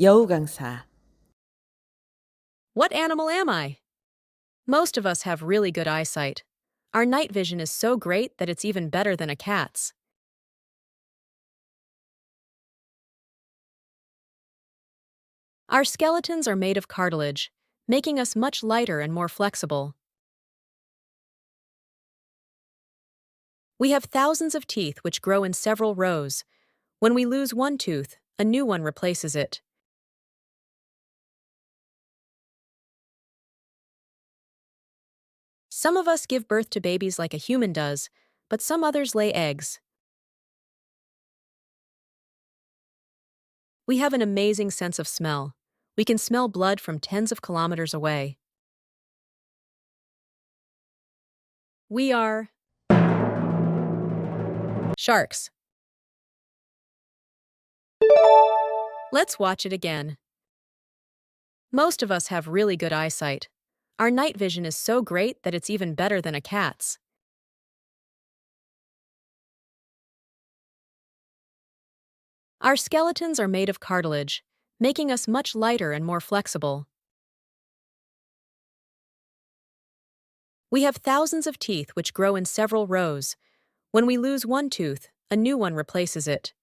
여우 강사. What animal am I? Most of us have really good eyesight. Our night vision is so great that it's even better than a cat's. Our skeletons are made of cartilage, making us much lighter and more flexible. We have thousands of teeth which grow in several rows. When we lose one tooth, a new one replaces it. Some of us give birth to babies like a human does, but some others lay eggs. We have an amazing sense of smell. We can smell blood from tens of kilometers away. We are sharks. Let's watch it again. Most of us have really good eyesight. Our night vision is so great that it's even better than a cat's. Our skeletons are made of cartilage, making us much lighter and more flexible. We have thousands of teeth which grow in several rows. When we lose one tooth, a new one replaces it.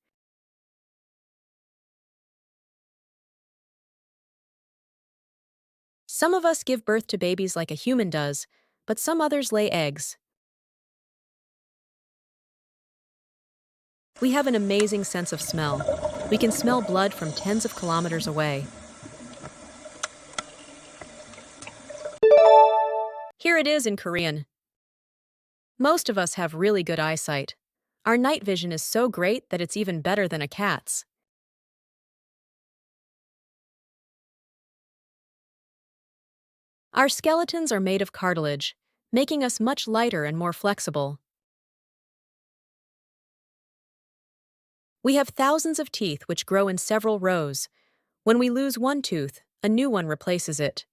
Some of us give birth to babies like a human does, but some others lay eggs. We have an amazing sense of smell. We can smell blood from tens of kilometers away. Here it is in Korean. Most of us have really good eyesight. Our night vision is so great that it's even better than a cat's. Our skeletons are made of cartilage, making us much lighter and more flexible. We have thousands of teeth which grow in several rows. When we lose one tooth, a new one replaces it.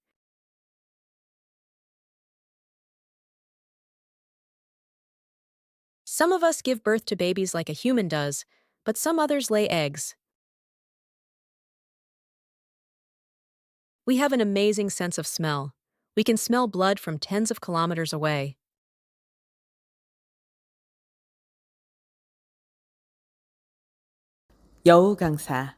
Some of us give birth to babies like a human does, but some others lay eggs. We have an amazing sense of smell. We can smell blood from tens of kilometers away. 여우 강사.